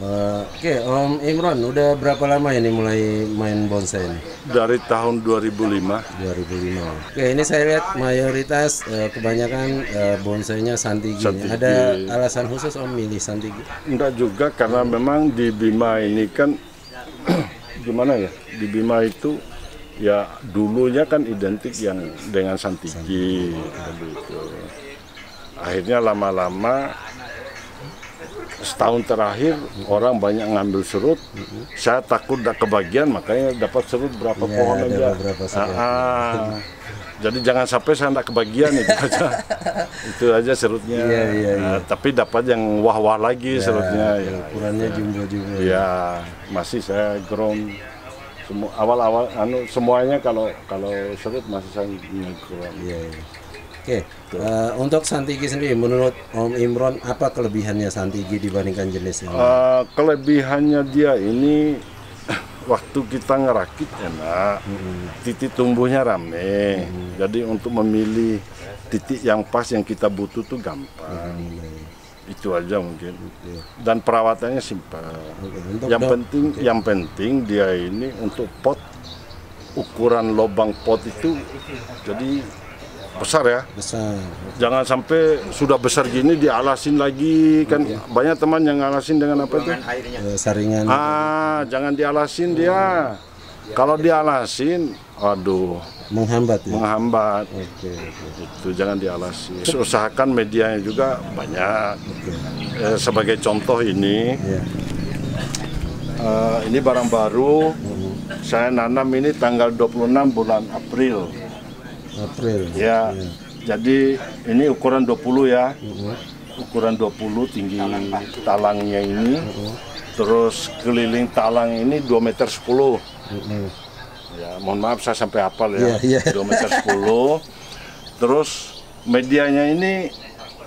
Oke, Om Imron, udah berapa lama ini mulai main bonsai ini? Dari tahun 2005. 2005. Oke, ini saya lihat mayoritas kebanyakan bonsainya Santigi. Santigi. Ada alasan khusus Om milih Santigi? Enggak juga, karena memang di Bima ini kan gimana ya? Di Bima itu ya dulunya kan identik yang dengan Santigi begitu. Akhirnya lama-lama setahun terakhir orang banyak ngambil serut. Saya takut tidak kebagian, makanya dapat serut berapa Ya, pohon ada aja. beberapa serut. Jadi jangan sampai saya tidak kebagian itu aja. Itu aja serutnya. Iya. Tapi dapat yang wah-wah lagi serutnya. Ya, Ukurannya jumbo-jumbo. ya masih saya ground semua awal-awal semuanya kalau serut masih saya ground. Iya. Oke, untuk Santigi sendiri, menurut Om Imron, apa kelebihannya Santigi dibandingkan jenis yang lain? Kelebihannya dia ini waktu kita ngerakit enak, titik tumbuhnya rame. Jadi untuk memilih titik yang pas yang kita butuh tuh gampang. Itu aja mungkin. Dan perawatannya simpel. Yang penting dia ini untuk pot, ukuran lubang pot itu jadi besar ya. Besar. Jangan sampai sudah besar gini dialasin lagi kan. Banyak teman yang ngalasin dengan apa itu? Saringan. Jangan dialasin dia. Kalau dialasin, aduh, Menghambat ya? menghambat. Oke. Itu jangan dialasin. Usahakan medianya juga banyak. Sebagai contoh ini, Iya. ini barang baru. Saya nanam ini tanggal 26 bulan April. April. Ya, jadi ini ukuran 20 ya. Ukuran 20 tinggi talangnya ini. Terus keliling talang ini 2,10 meter. Ya, mohon maaf saya sampai hafal ya. 2,10 meter. Terus medianya ini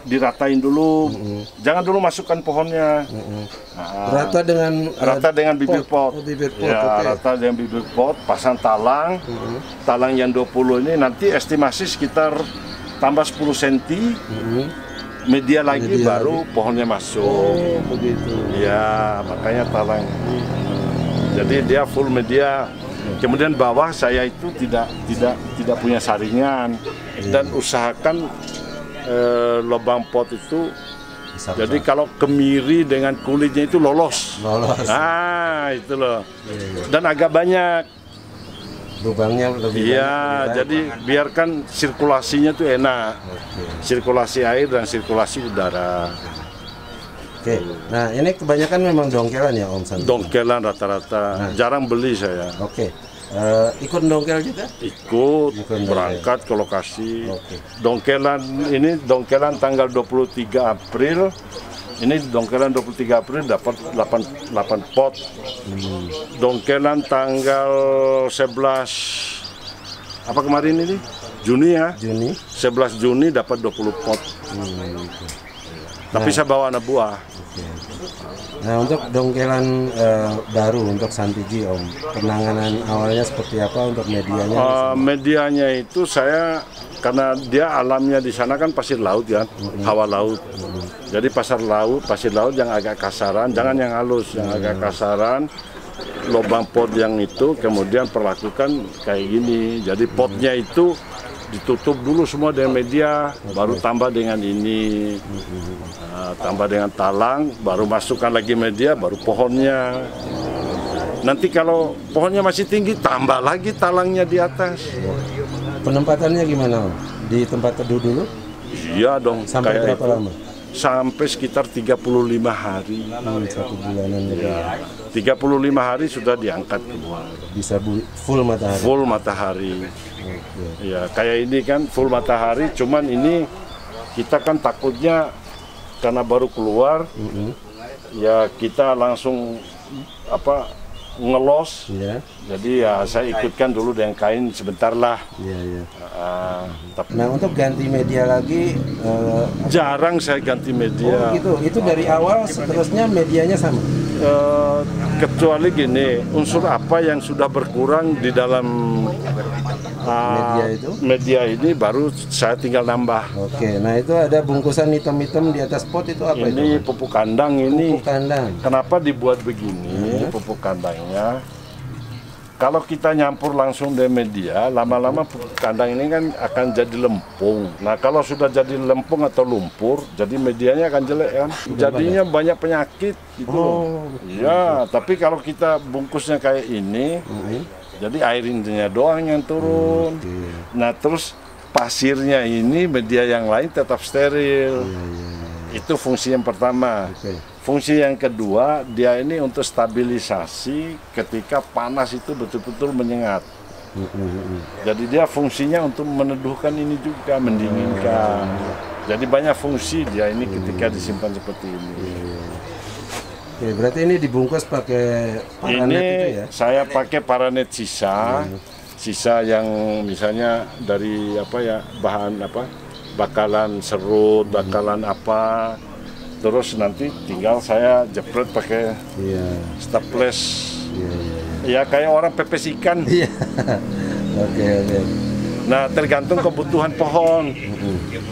diratain dulu. Jangan dulu masukkan pohonnya. Rata dengan bibir pot. Bibir pot. Ya, Oke. rata dengan bibir pot, pasang talang. Talang yang 20 ini nanti estimasi sekitar tambah 10 cm. Media lagi baru pohonnya masuk. Oh, begitu. Ya, makanya talang. Jadi dia full media. Kemudian bawah saya itu tidak punya saringan, dan usahakan lubang pot itu jadi kalau kemiri dengan kulitnya itu lolos. Nah, itu loh. Dan agak banyak. Lubangnya lebih Iya, banyak. jadi biarkan sirkulasinya tuh enak. Sirkulasi air dan sirkulasi udara. Oke. Nah, ini kebanyakan memang dongkelan ya Om Santigi? Dongkelan rata-rata. Jarang beli saya. Oke. Ikut dongkel juga? Ikut Ikut berangkat ke lokasi. Oke. Dongkelan ini dongkelan tanggal 23 April. Ini dongkelan 23 April dapat 8 pot. Dongkelan tanggal 11 apa kemarin ini? Juni ya. Juni. 11 Juni dapat 20 pot. Tapi saya bawa anak buah. Nah, untuk dongkelan baru untuk Santigi Om, penanganan awalnya seperti apa untuk medianya? Medianya itu saya, karena dia alamnya di sana kan pasir laut ya, hawa laut. Jadi pasir laut yang agak kasaran, jangan yang halus, yang agak kasaran. Lubang pot yang itu kemudian perlakukan kayak gini. Jadi potnya itu ditutup dulu semua dengan media, baru tambah dengan ini, tambah dengan talang, baru masukkan lagi media, baru pohonnya. Nanti kalau pohonnya masih tinggi, tambah lagi talangnya di atas. Penempatannya gimana Om? Di tempat teduh dulu? Iya dong. Sampai kayak berapa itu. lama? Sampai sekitar 35 hari. 1 bulanan lebih. Ya, 35 hari sudah diangkat keluar. Bisa full matahari? Full matahari. Oke. Ya, kayak ini kan full matahari, cuman ini kita kan takutnya karena baru keluar, ya kita langsung ngelos. Iya. Jadi ya saya ikutkan dulu dengan kain sebentar lah. Iya. Tapi Nah, untuk ganti media lagi jarang saya ganti media. gitu. Itu dari awal seterusnya medianya sama. Kecuali gini, unsur apa yang sudah berkurang di dalam media itu? Media ini baru saya tinggal nambah. Oke, nah itu ada bungkusan hitam-hitam di atas pot itu apa itu? Ini pupuk kandang ini. Pupuk kandang. Kenapa dibuat begini pupuk kandangnya? Kalau kita nyampur langsung dengan media, lama-lama pupuk kandang ini kan akan jadi lempung. Nah, kalau sudah jadi lempung atau lumpur, jadi medianya akan jelek kan. Jadinya banyak penyakit gitu. Iya, tapi kalau kita bungkusnya kayak ini, jadi air intinya doang yang turun. Nah, terus pasirnya ini media yang lain tetap steril. Itu fungsi yang pertama. Fungsi yang kedua, dia ini untuk stabilisasi ketika panas itu betul-betul menyengat. Jadi dia fungsinya untuk meneduhkan ini juga, mendinginkan. Jadi banyak fungsi dia ini ketika disimpan seperti ini. Oke, berarti ini dibungkus pakai paranet itu ya? Saya pakai paranet sisa, sisa yang misalnya dari bahan bakalan serut, bakalan apa. Terus nanti tinggal saya jepret pakai staples. Ya kayak orang pepes ikan. Oke. Nah, tergantung kebutuhan pohon.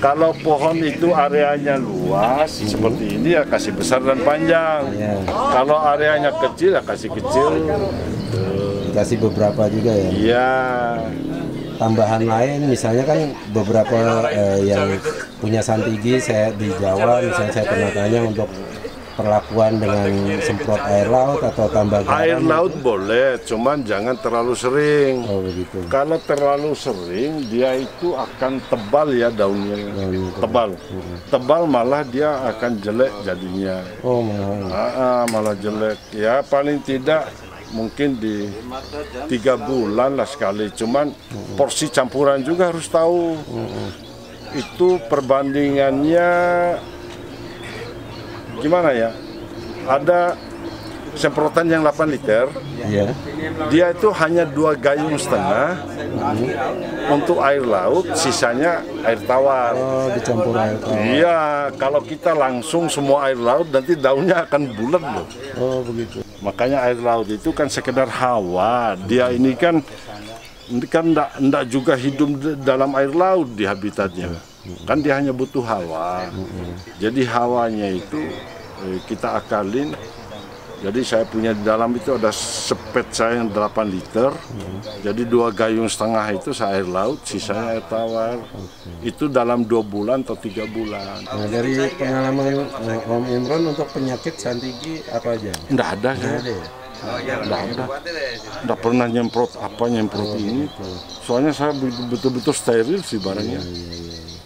Kalau pohon itu areanya luas seperti ini ya kasih besar dan panjang. Kalau areanya kecil ya kasih kecil. Kasih beberapa juga ya. Iya. Tambahan lain misalnya kan beberapa yang punya Santigi saya di Jawa misalnya saya pernah tanya untuk perlakuan dengan semprot air laut atau tambah garam. Air laut boleh, cuman jangan terlalu sering. Oh begitu. Kalau terlalu sering dia itu akan tebal ya daunnya. Tebal. Tebal malah dia akan jelek jadinya. Oh malah. Malah jelek. Ya paling tidak mungkin di 3 bulan lah sekali, cuman porsi campuran juga harus tahu. Itu perbandingannya gimana ya, ada semprotan yang 8 liter, dia itu hanya 2,5 gayung untuk air laut, sisanya air tawar. Oh, dicampur air tawar. Iya, kalau kita langsung semua air laut nanti daunnya akan bulat loh. Oh begitu. Makanya air laut itu kan sekedar hawa, dia ini kan enggak juga hidup dalam air laut di habitatnya. Kan dia hanya butuh hawa. Jadi hawanya itu kita akalin. Jadi saya punya di dalam itu ada sepet saya yang 8 liter. Jadi 2,5 gayung itu saya air laut, sisanya air tawar. Itu dalam 2 bulan atau 3 bulan. Nah, dari pengalaman Om Imron untuk penyakit Santigi apa aja? Enggak ada ya. Enggak pernah nyemprot ini. Soalnya saya betul-betul steril sih barangnya.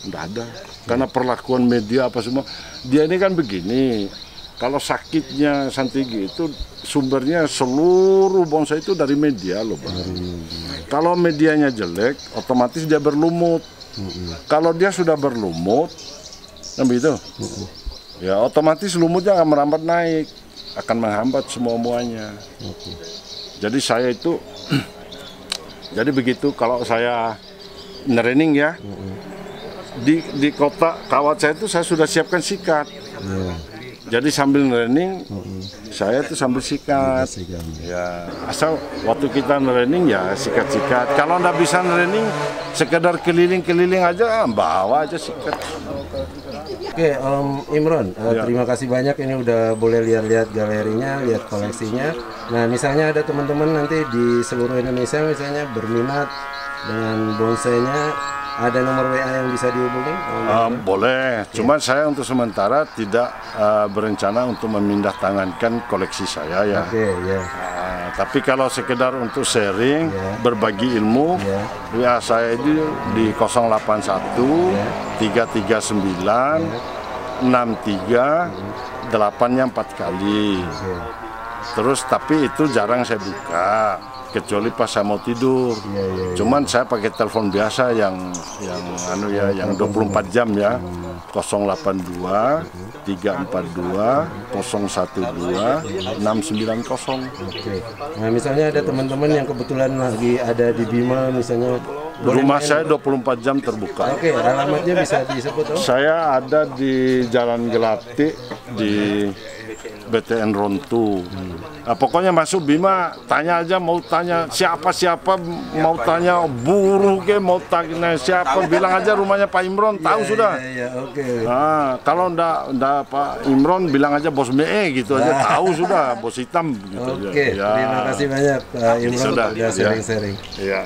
Enggak ada. Karena perlakuan media apa semua. Dia ini kan begini. Kalau sakitnya Santigi itu sumbernya seluruh bonsai itu dari media loh Bang. Kalau medianya jelek, otomatis dia berlumut. Kalau dia sudah berlumut, begitu, ya otomatis lumutnya akan merambat naik, akan menghambat semuanya. Jadi saya itu, jadi begitu kalau saya ngerening ya, di kota kawat saya itu saya sudah siapkan sikat. Jadi sambil ngerening, saya tuh sambil sikat. Ya, asal waktu kita ngerening ya sikat-sikat. Kalau nggak bisa ngerening, sekedar keliling-keliling aja, bawa aja sikat. Oke, Om Imron, terima kasih banyak. Ini udah boleh lihat-lihat galerinya, lihat koleksinya. Nah, misalnya ada teman-teman nanti di seluruh Indonesia misalnya berminat dengan bonsainya, ada nomor WA yang bisa dihubungi? Boleh, cuman saya untuk sementara tidak berencana untuk memindah tangankan koleksi saya ya. Tapi kalau sekedar untuk sharing, berbagi ilmu, WA saya itu di 081 339 63 8-nya 4 kali. Terus tapi itu jarang saya buka, kecuali pas saya mau tidur. Cuman saya pakai telepon biasa yang 24 jam ya. 082 342 012 690. Nah, misalnya ada teman-teman yang kebetulan lagi ada di Bima misalnya. Rumah saya 24 jam terbuka. Oke, alamatnya bisa disebut Om? Saya ada di Jalan Gelati di BTN Rontu. Nah, pokoknya masuk Bima, tanya aja, mau tanya siapa, mau tanya buruh ke, mau tanya siapa, bilang aja rumahnya Pak Imron, tahu sudah. Oke. Nah, kalau ndak Pak Imron, bilang aja bos ME gitu aja, tahu sudah, bos hitam gitu. Oke, terima kasih banyak Pak Imron sudah sharing-sharing. Ya.